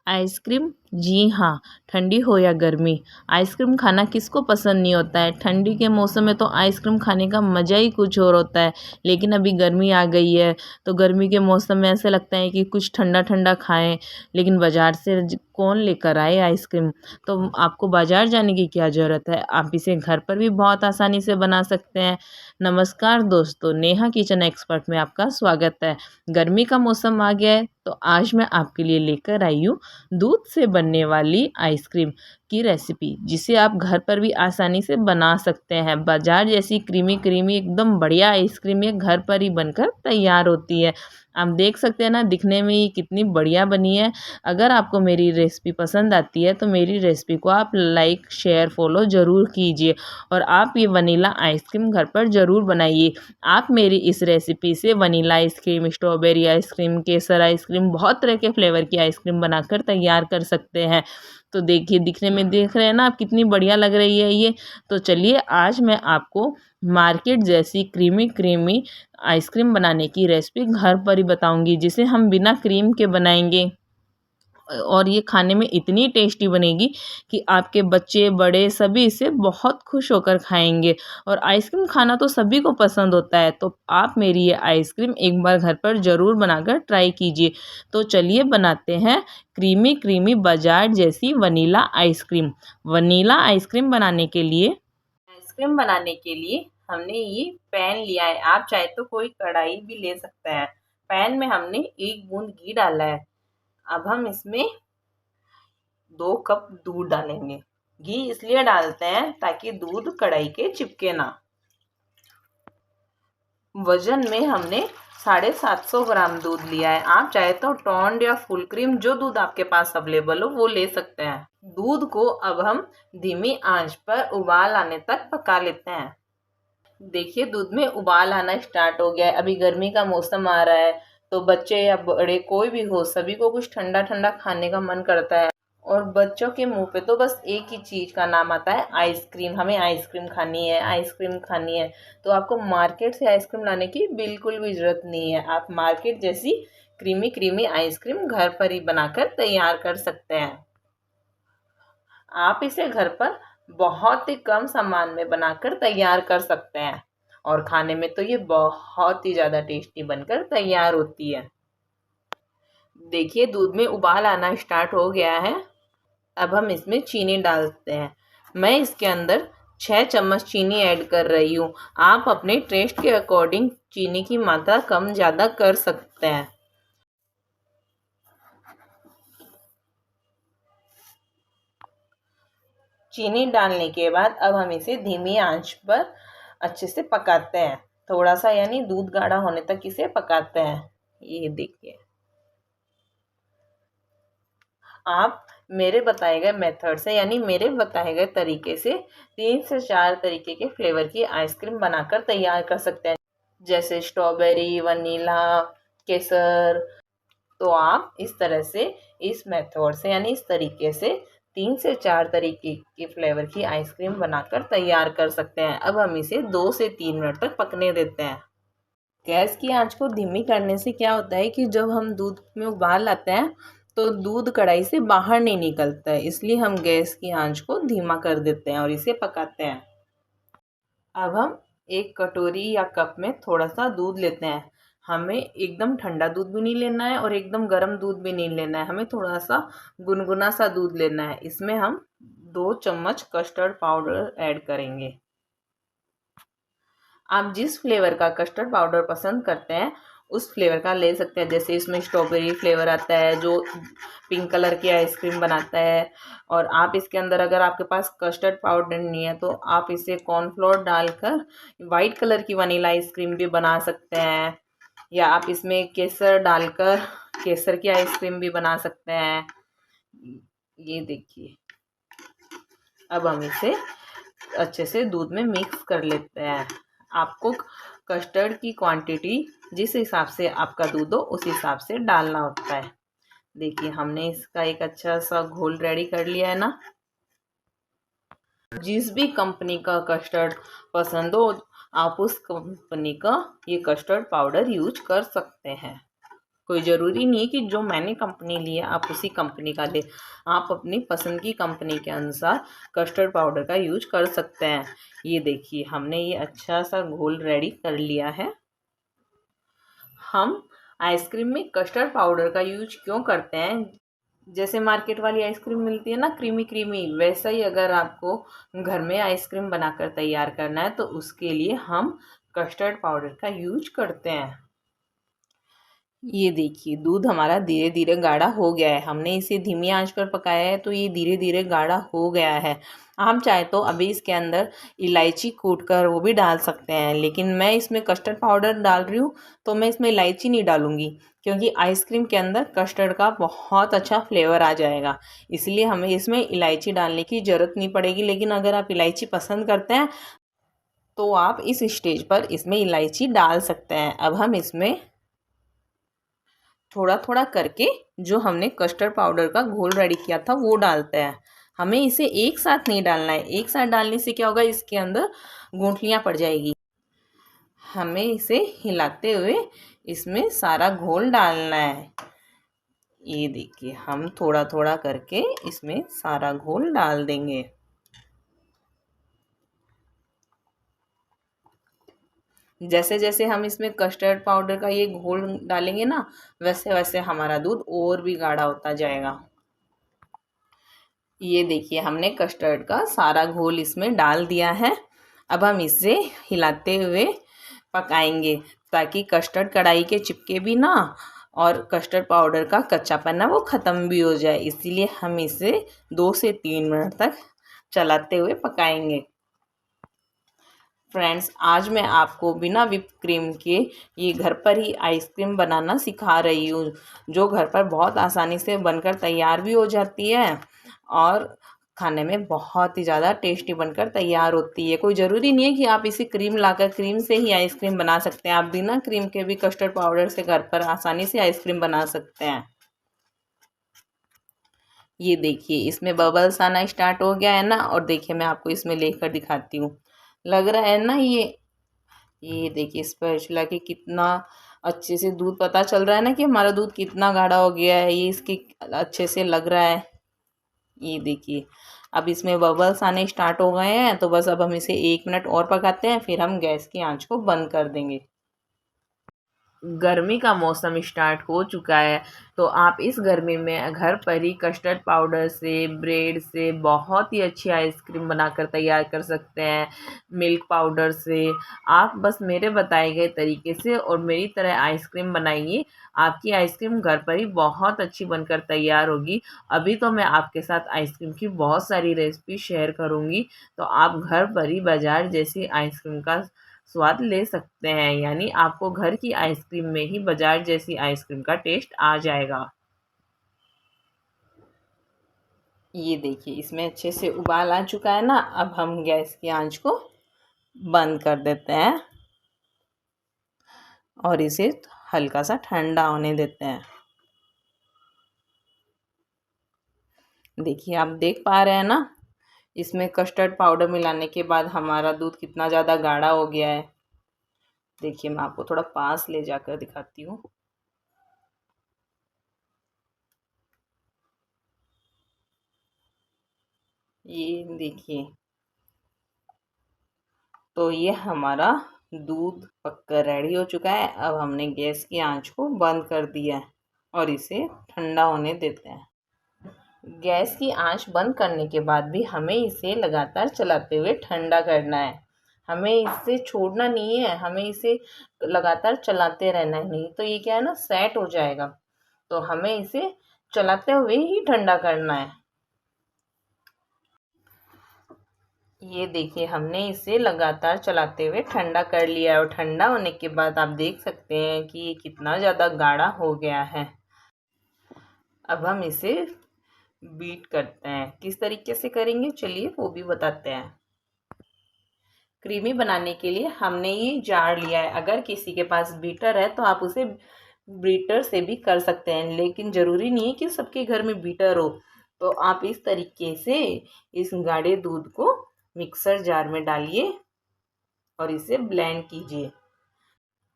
Ice cream, जी हाँ, ठंडी हो या गर्मी, आइसक्रीम खाना किसको पसंद नहीं होता है। ठंडी के मौसम में तो आइसक्रीम खाने का मज़ा ही कुछ और होता है। लेकिन अभी गर्मी आ गई है, तो गर्मी के मौसम में ऐसा लगता है कि कुछ ठंडा ठंडा खाएं। लेकिन बाज़ार से कौन लेकर आए आइसक्रीम। तो आपको बाज़ार जाने की क्या ज़रूरत है, आप इसे घर पर भी बहुत आसानी से बना सकते हैं। नमस्कार दोस्तों, नेहा किचन एक्सपर्ट में आपका स्वागत है। गर्मी का मौसम आ गया है, तो आज मैं आपके लिए लेकर आई हूँ दूध से बनने वाली आइसक्रीम की रेसिपी, जिसे आप घर पर भी आसानी से बना सकते हैं। बाजार जैसी क्रीमी क्रीमी एकदम बढ़िया आइसक्रीम ये घर पर ही बनकर तैयार होती है। आप देख सकते हैं ना, दिखने में ये कितनी बढ़िया बनी है। अगर आपको मेरी रेसिपी पसंद आती है तो मेरी रेसिपी को आप लाइक शेयर फॉलो ज़रूर कीजिए, और आप ये वनीला आइसक्रीम घर पर ज़रूर बनाइए। आप मेरी इस रेसिपी से वनीला आइसक्रीम, स्ट्रॉबेरी आइसक्रीम, केसर आइसक्रीम, बहुत तरह के फ्लेवर की आइसक्रीम बनाकर तैयार कर सकते हैं। तो देखिए, दिखने में देख रहे हैं ना आप, कितनी बढ़िया लग रही है ये। तो चलिए, आज मैं आपको मार्केट जैसी क्रीमी क्रीमी आइसक्रीम बनाने की रेसिपी घर पर ही बताऊंगी, जिसे हम बिना क्रीम के बनाएंगे। और ये खाने में इतनी टेस्टी बनेगी कि आपके बच्चे बड़े सभी इसे बहुत खुश होकर खाएंगे। और आइसक्रीम खाना तो सभी को पसंद होता है, तो आप मेरी ये आइसक्रीम एक बार घर पर ज़रूर बनाकर ट्राई कीजिए। तो चलिए बनाते हैं क्रीमी क्रीमी बाजार जैसी वनीला आइसक्रीम बनाने के लिए हमने ये पैन लिया है। आप चाहे तो कोई कढ़ाई भी ले सकते हैं। पैन में हमने 1 बूंद घी डाला है। अब हम इसमें 2 कप दूध डालेंगे। घी इसलिए डालते हैं ताकि दूध कढ़ाई के चिपके ना। वजन में हमने 750 ग्राम दूध लिया है। आप चाहे तो टोंड या फुल क्रीम, जो दूध आपके पास अवेलेबल हो वो ले सकते हैं। दूध को अब हम धीमी आंच पर उबाल आने तक पका लेते हैं। देखिए, दूध में उबाल आना स्टार्ट हो गया है। अभी गर्मी का मौसम आ रहा है, तो बच्चे या बड़े कोई भी हो, सभी को कुछ ठंडा ठंडा खाने का मन करता है। और बच्चों के मुंह पे तो बस एक ही चीज़ का नाम आता है, आइसक्रीम। हमें आइसक्रीम खानी है, आइसक्रीम खानी है। तो आपको मार्केट से आइसक्रीम लाने की बिल्कुल भी ज़रूरत नहीं है। आप मार्केट जैसी क्रीमी क्रीमी आइसक्रीम घर पर ही बनाकर तैयार कर सकते हैं। आप इसे घर पर बहुत ही कम सामान में बनाकर तैयार कर सकते हैं, और खाने में तो ये बहुत ही ज़्यादा टेस्टी बनकर तैयार होती है। देखिए, दूध में उबाल आना स्टार्ट हो गया है। अब हम इसमें चीनी डालते हैं। मैं इसके अंदर 6 चम्मच चीनी ऐड कर रही हूँ। आप अपने टेस्ट के अकॉर्डिंग चीनी की मात्रा कम ज़्यादा कर सकते हैं। चीनी डालने के बाद अब हम इसे धीमी आंच पर अच्छे से पकाते हैं। थोड़ा सा, यानी दूध गाढ़ा होने तक इसे पकाते हैं। ये देखिए, आप मेरे बताए गए मेथड से, यानी मेरे बताए गए तरीके से 3 से 4 तरीके के फ्लेवर की आइसक्रीम बनाकर तैयार कर सकते हैं, जैसे स्ट्रॉबेरी, वनीला, केसर। तो आप इस तरह से, इस मेथड से, यानी इस तरीके से 3 से 4 तरीके की फ्लेवर की आइसक्रीम बनाकर तैयार कर सकते हैं। अब हम इसे 2 से 3 मिनट तक पकने देते हैं। गैस की आंच को धीमी करने से क्या होता है कि जब हम दूध में उबाल लाते हैं तो दूध कढ़ाई से बाहर नहीं निकलता है, इसलिए हम गैस की आंच को धीमा कर देते हैं और इसे पकाते हैं। अब हम एक कटोरी या कप में थोड़ा सा दूध लेते हैं। हमें एकदम ठंडा दूध भी नहीं लेना है और एकदम गर्म दूध भी नहीं लेना है। हमें थोड़ा सा गुनगुना सा दूध लेना है। इसमें हम 2 चम्मच कस्टर्ड पाउडर ऐड करेंगे। आप जिस फ्लेवर का कस्टर्ड पाउडर पसंद करते हैं उस फ्लेवर का ले सकते हैं। जैसे इसमें स्ट्रॉबेरी फ्लेवर आता है जो पिंक कलर की आइसक्रीम बनाता है। और आप इसके अंदर, अगर आपके पास कस्टर्ड पाउडर नहीं है तो आप इसे कॉर्नफ्लोर डालकर वाइट कलर की वनीला आइसक्रीम भी बना सकते हैं, या आप इसमें केसर डालकर केसर की आइसक्रीम भी बना सकते हैं। ये देखिए, अब हम इसे अच्छे से दूध में मिक्स कर लेते हैं। आपको कस्टर्ड की क्वांटिटी जिस हिसाब से आपका दूध हो उस हिसाब से डालना होता है। देखिए, हमने इसका एक अच्छा सा घोल रेडी कर लिया है ना। जिस भी कंपनी का कस्टर्ड पसंद हो, आप उस कंपनी का ये कस्टर्ड पाउडर यूज कर सकते हैं। कोई ज़रूरी नहीं है कि जो मैंने कंपनी ली है आप उसी कंपनी का लें। आप अपनी पसंद की कंपनी के अनुसार कस्टर्ड पाउडर का यूज कर सकते हैं। ये देखिए हमने ये अच्छा सा घोल रेडी कर लिया है। हम आइसक्रीम में कस्टर्ड पाउडर का यूज क्यों करते हैं? जैसे मार्केट वाली आइसक्रीम मिलती है ना क्रीमी क्रीमी, वैसा ही अगर आपको घर में आइसक्रीम बनाकर तैयार करना है तो उसके लिए हम कस्टर्ड पाउडर का यूज करते हैं। ये देखिए दूध हमारा धीरे धीरे गाढ़ा हो गया है। हमने इसे धीमी आंच पर पकाया है तो ये धीरे धीरे गाढ़ा हो गया है। हम चाहे तो अभी इसके अंदर इलायची कूट कर वो भी डाल सकते हैं, लेकिन मैं इसमें कस्टर्ड पाउडर डाल रही हूँ तो मैं इसमें इलायची नहीं डालूँगी, क्योंकि आइसक्रीम के अंदर कस्टर्ड का बहुत अच्छा फ्लेवर आ जाएगा। इसलिए हमें इसमें इलायची डालने की ज़रूरत नहीं पड़ेगी। लेकिन अगर आप इलायची पसंद करते हैं तो आप इस स्टेज पर इसमें इलायची डाल सकते हैं। अब हम इसमें थोड़ा थोड़ा करके जो हमने कस्टर्ड पाउडर का घोल रेडी किया था वो डालते हैं। हमें इसे एक साथ नहीं डालना है, एक साथ डालने से क्या होगा, इसके अंदर गुठलियाँ पड़ जाएगी। हमें इसे हिलाते हुए इसमें सारा घोल डालना है। ये देखिए हम थोड़ा थोड़ा करके इसमें सारा घोल डाल देंगे। जैसे जैसे हम इसमें कस्टर्ड पाउडर का ये घोल डालेंगे ना, वैसे वैसे हमारा दूध और भी गाढ़ा होता जाएगा। ये देखिए हमने कस्टर्ड का सारा घोल इसमें डाल दिया है। अब हम इसे हिलाते हुए पकाएंगे ताकि कस्टर्ड कढ़ाई के चिपके भी ना और कस्टर्ड पाउडर का कच्चापन ना वो ख़त्म भी हो जाए। इसीलिए हम इसे 2 से 3 मिनट तक चलाते हुए पकाएंगे। फ्रेंड्स आज मैं आपको बिना व्हिप क्रीम के ये घर पर ही आइसक्रीम बनाना सिखा रही हूँ, जो घर पर बहुत आसानी से बनकर तैयार भी हो जाती है और खाने में बहुत ही ज़्यादा टेस्टी बनकर तैयार होती है। कोई ज़रूरी नहीं है कि आप इसे क्रीम लाकर क्रीम से ही आइसक्रीम बना सकते हैं। आप बिना क्रीम के भी कस्टर्ड पाउडर से घर पर आसानी से आइसक्रीम बना सकते हैं। ये देखिए इसमें बबल्स आना स्टार्ट हो गया है ना, और देखिए मैं आपको इसमें लेकर दिखाती हूँ। लग रहा है ना ये देखिए स्पैचुला के कितना अच्छे से दूध, पता चल रहा है ना कि हमारा दूध कितना गाढ़ा हो गया है। ये इसके अच्छे से लग रहा है। ये देखिए अब इसमें बबल्स आने स्टार्ट हो गए हैं, तो बस अब हम इसे 1 मिनट और पकाते हैं, फिर हम गैस की आंच को बंद कर देंगे। गर्मी का मौसम स्टार्ट हो चुका है, तो आप इस गर्मी में घर पर ही कस्टर्ड पाउडर से, ब्रेड से बहुत ही अच्छी आइसक्रीम बनाकर तैयार कर सकते हैं। मिल्क पाउडर से आप बस मेरे बताए गए तरीके से और मेरी तरह आइसक्रीम बनाइए, आपकी आइसक्रीम घर पर ही बहुत अच्छी बनकर तैयार होगी। अभी तो मैं आपके साथ आइसक्रीम की बहुत सारी रेसिपी शेयर करूँगी, तो आप घर पर ही बाज़ार जैसी आइसक्रीम का स्वाद ले सकते हैं, यानी आपको घर की आइसक्रीम में ही बाजार जैसी आइसक्रीम का टेस्ट आ जाएगा। ये देखिए इसमें अच्छे से उबाल आ चुका है ना। अब हम गैस की आंच को बंद कर देते हैं और इसे हल्का सा ठंडा होने देते हैं। देखिए आप देख पा रहे हैं ना, इसमें कस्टर्ड पाउडर मिलाने के बाद हमारा दूध कितना ज़्यादा गाढ़ा हो गया है। देखिए मैं आपको थोड़ा पास ले जाकर दिखाती हूँ। ये देखिए, तो ये हमारा दूध पककर रेडी हो चुका है। अब हमने गैस की आंच को बंद कर दिया है और इसे ठंडा होने देते हैं। गैस की आंच बंद करने के बाद भी हमें इसे लगातार चलाते हुए ठंडा करना है। हमें इसे छोड़ना नहीं है, हमें इसे लगातार चलाते रहना है, नहीं तो ये क्या है ना सेट हो जाएगा। तो हमें इसे चलाते हुए ही ठंडा करना है। ये देखिए हमने इसे लगातार चलाते हुए ठंडा कर लिया है और ठंडा होने के बाद आप देख सकते हैं कि ये कितना ज़्यादा गाढ़ा हो गया है। अब हम इसे बीट करते हैं। किस तरीके से करेंगे चलिए वो भी बताते हैं। क्रीमी बनाने के लिए हमने ये जार लिया है। अगर किसी के पास बीटर है तो आप उसे बीटर से भी कर सकते हैं, लेकिन ज़रूरी नहीं है कि सबके घर में बीटर हो। तो आप इस तरीके से इस गाढ़े दूध को मिक्सर जार में डालिए और इसे ब्लेंड कीजिए।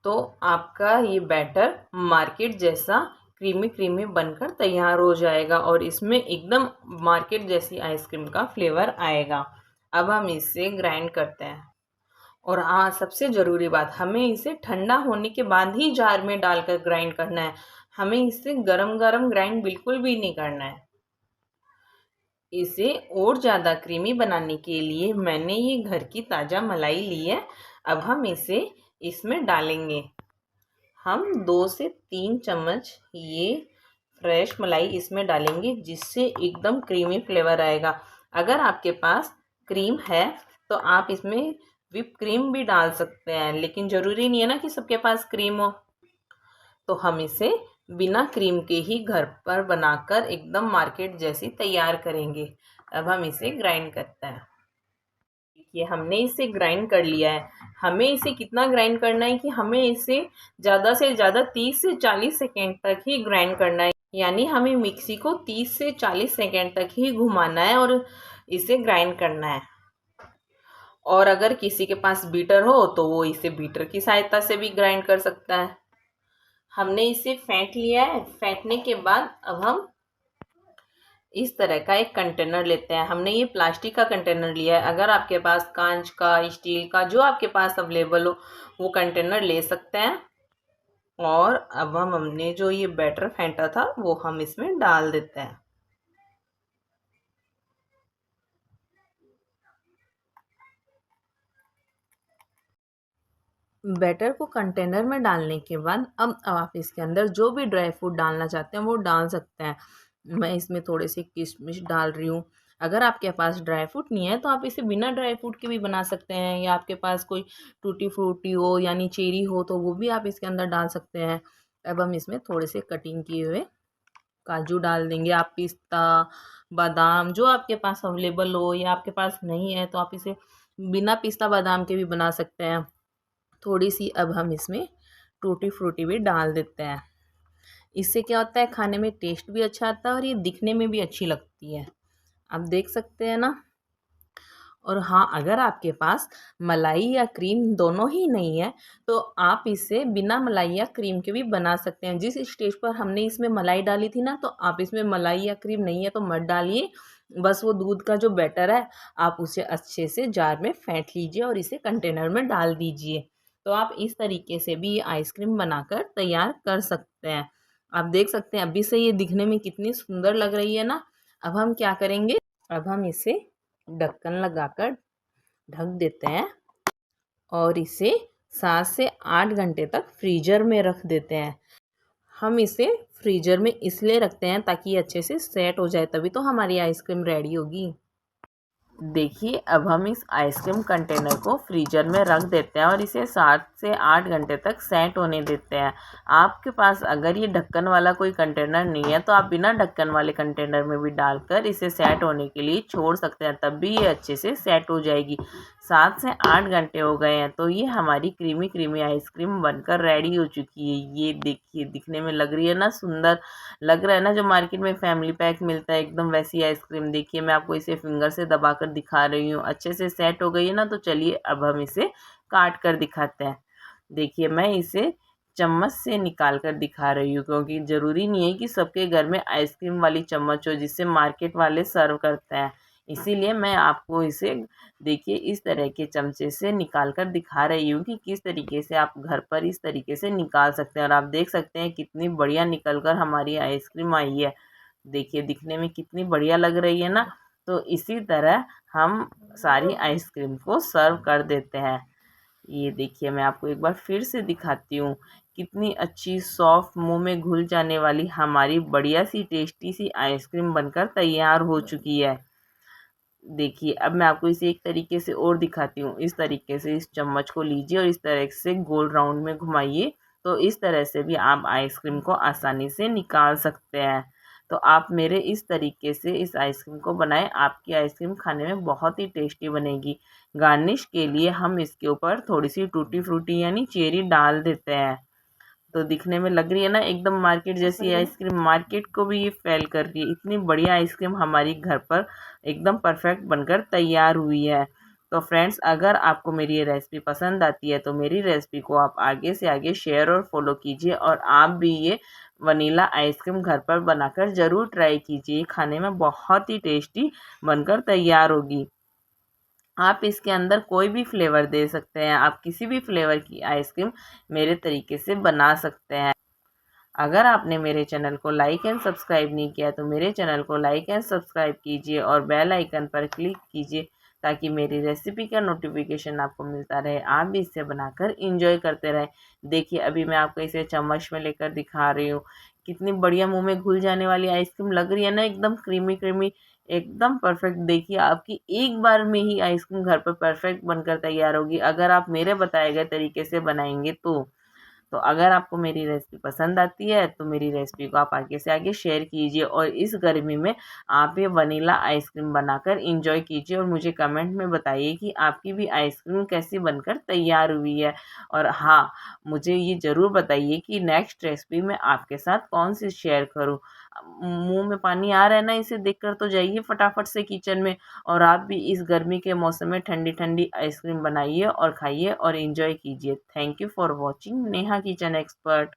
तो आपका ये बैटर मार्केट जैसा क्रीमी क्रीमी बनकर तैयार हो जाएगा और इसमें एकदम मार्केट जैसी आइसक्रीम का फ्लेवर आएगा। अब हम इसे ग्राइंड करते हैं। और हाँ, सबसे ज़रूरी बात, हमें इसे ठंडा होने के बाद ही जार में डालकर ग्राइंड करना है। हमें इसे गरम गरम ग्राइंड बिल्कुल भी नहीं करना है। इसे और ज़्यादा क्रीमी बनाने के लिए मैंने ये घर की ताज़ा मलाई ली है। अब हम इसे इसमें डालेंगे। हम 2 से 3 चम्मच ये फ्रेश मलाई इसमें डालेंगे, जिससे एकदम क्रीमी फ्लेवर आएगा। अगर आपके पास क्रीम है तो आप इसमें व्हिप क्रीम भी डाल सकते हैं, लेकिन ज़रूरी नहीं है ना कि सबके पास क्रीम हो। तो हम इसे बिना क्रीम के ही घर पर बनाकर एकदम मार्केट जैसी तैयार करेंगे। अब हम इसे ग्राइंड करते हैं। देखिए, हमने इसे ग्राइंड कर लिया है। हमें इसे कितना ग्राइंड करना है कि हमें इसे ज़्यादा से ज़्यादा 30 से 40 सेकेंड तक ही ग्राइंड करना है। यानी हमें मिक्सी को 30 से 40 सेकेंड तक ही घुमाना है और इसे ग्राइंड करना है। और अगर किसी के पास बीटर हो तो वो इसे बीटर की सहायता से भी ग्राइंड कर सकता है। हमने इसे फेंट लिया है। फेंटने के बाद अब हम इस तरह का एक कंटेनर लेते हैं। हमने ये प्लास्टिक का कंटेनर लिया है। अगर आपके पास कांच का, स्टील का, जो आपके पास अवेलेबल हो वो कंटेनर ले सकते हैं। और अब हमने जो ये बैटर फेंटा था वो हम इसमें डाल देते हैं। बैटर को कंटेनर में डालने के बाद अब आप इसके अंदर जो भी ड्राई फ्रूट डालना चाहते हैं वो डाल सकते हैं। मैं इसमें थोड़े से किशमिश डाल रही हूँ। अगर आपके पास ड्राई फ्रूट नहीं है तो आप इसे बिना ड्राई फ्रूट के भी बना सकते हैं, या आपके पास कोई टूटी फ्रूटी हो यानी चेरी हो तो वो भी आप इसके अंदर डाल सकते हैं। अब हम इसमें थोड़े से कटिंग किए हुए काजू डाल देंगे। आप पिस्ता, बादाम जो आपके पास अवेलेबल हो, या आपके पास नहीं है तो आप इसे बिना पिस्ता बादाम के भी बना सकते हैं। थोड़ी सी अब हम इसमें टूटी फ्रूटी भी डाल देते हैं। इससे क्या होता है, खाने में टेस्ट भी अच्छा आता है और ये दिखने में भी अच्छी लगती है। आप देख सकते हैं ना। और हाँ, अगर आपके पास मलाई या क्रीम दोनों ही नहीं है तो आप इसे बिना मलाई या क्रीम के भी बना सकते हैं। जिस स्टेज पर हमने इसमें मलाई डाली थी ना, तो आप इसमें मलाई या क्रीम नहीं है तो मत डालिए। बस वो दूध का जो बैटर है आप उसे अच्छे से जार में फेंट लीजिए और इसे कंटेनर में डाल दीजिए। तो आप इस तरीके से भी ये आइसक्रीम बनाकर तैयार कर सकते हैं। आप देख सकते हैं अभी से ये दिखने में कितनी सुंदर लग रही है ना। अब हम क्या करेंगे, अब हम इसे ढक्कन लगाकर ढक देते हैं और इसे 7 से 8 घंटे तक फ्रीजर में रख देते हैं। हम इसे फ्रीजर में इसलिए रखते हैं ताकि ये अच्छे से सेट हो जाए, तभी तो हमारी आइसक्रीम रेडी होगी। देखिए, अब हम इस आइसक्रीम कंटेनर को फ्रीजर में रख देते हैं और इसे 7 से 8 घंटे तक सेट होने देते हैं। आपके पास अगर ये ढक्कन वाला कोई कंटेनर नहीं है तो आप बिना ढक्कन वाले कंटेनर में भी डालकर इसे सेट होने के लिए छोड़ सकते हैं, तब भी ये अच्छे से सेट हो जाएगी। 7 से 8 घंटे हो गए हैं तो ये हमारी क्रीमी क्रीमी आइसक्रीम बनकर रेडी हो चुकी है। ये देखिए, दिखने में लग रही है ना सुंदर, लग रहा है ना जो मार्केट में फैमिली पैक मिलता है एकदम वैसी आइसक्रीम। देखिए, मैं आपको इसे फिंगर से दबाकर दिखा रही हूँ। अच्छे से सेट हो गई है ना। तो चलिए अब हम इसे काट कर दिखाते हैं। देखिए, मैं इसे चम्मच से निकाल कर दिखा रही हूँ, क्योंकि ज़रूरी नहीं है कि सबके घर में आइसक्रीम वाली चम्मच हो जिससे मार्केट वाले सर्व करते हैं। इसीलिए मैं आपको इसे देखिए इस तरह के चमचे से निकाल कर दिखा रही हूँ कि किस तरीके से आप घर पर इस तरीके से निकाल सकते हैं। और आप देख सकते हैं कितनी बढ़िया निकल कर हमारी आइसक्रीम आई है। देखिए, दिखने में कितनी बढ़िया लग रही है ना। तो इसी तरह हम सारी आइसक्रीम को सर्व कर देते हैं। ये देखिए, मैं आपको एक बार फिर से दिखाती हूँ। कितनी अच्छी सॉफ्ट, मुंह में घुल जाने वाली हमारी बढ़िया सी टेस्टी सी आइसक्रीम बनकर तैयार हो चुकी है। देखिए, अब मैं आपको इसे एक तरीके से और दिखाती हूँ। इस तरीके से इस चम्मच को लीजिए और इस तरह से गोल राउंड में घुमाइए। तो इस तरह से भी आप आइसक्रीम को आसानी से निकाल सकते हैं। तो आप मेरे इस तरीके से इस आइसक्रीम को बनाएं। आपकी आइसक्रीम खाने में बहुत ही टेस्टी बनेगी। गार्निश के लिए हम इसके ऊपर थोड़ी सी टूटी फ्रूटी यानी चेरी डाल देते हैं। तो दिखने में लग रही है ना एकदम मार्केट जैसी आइसक्रीम। मार्केट को भी ये फेल कर रही है। इतनी बढ़िया आइसक्रीम हमारी घर पर एकदम परफेक्ट बनकर तैयार हुई है। तो फ्रेंड्स, अगर आपको मेरी ये रेसिपी पसंद आती है तो मेरी रेसिपी को आप आगे से आगे शेयर और फॉलो कीजिए, और आप भी ये वनीला आइसक्रीम घर पर बनाकर ज़रूर ट्राई कीजिए। खाने में बहुत ही टेस्टी बनकर तैयार होगी। आप इसके अंदर कोई भी फ्लेवर दे सकते हैं, आप किसी भी फ्लेवर की आइसक्रीम मेरे तरीके से बना सकते हैं। अगर आपने मेरे चैनल को लाइक एंड सब्सक्राइब नहीं किया तो मेरे चैनल को लाइक एंड सब्सक्राइब कीजिए और बेल आइकन पर क्लिक कीजिए, ताकि मेरी रेसिपी का नोटिफिकेशन आपको मिलता रहे, आप भी इसे बनाकर इंजॉय करते रहें। देखिए, अभी मैं आपको इसे चम्मच में लेकर दिखा रही हूँ। कितनी बढ़िया मुंह में घुल जाने वाली आइसक्रीम लग रही है ना, एकदम क्रीमी क्रीमी, एकदम परफेक्ट। देखिए, आपकी एक बार में ही आइसक्रीम घर पर परफेक्ट बनकर तैयार होगी, अगर आप मेरे बताए गए तरीके से बनाएंगे तो अगर आपको मेरी रेसिपी पसंद आती है तो मेरी रेसिपी को आप आगे से आगे शेयर कीजिए, और इस गर्मी में आप ये वनीला आइसक्रीम बनाकर इंजॉय कीजिए, और मुझे कमेंट में बताइए कि आपकी भी आइसक्रीम कैसी बनकर तैयार हुई है। और हाँ, मुझे ये ज़रूर बताइए कि नेक्स्ट रेसिपी मैं आपके साथ कौन सी शेयर करूँ। मुंह में पानी आ रहा है ना इसे देखकर, तो जाइए फटाफट से किचन में, और आप भी इस गर्मी के मौसम में ठंडी ठंडी आइसक्रीम बनाइए और खाइए और एंजॉय कीजिए। Thank you for watching Neha kitchen expert.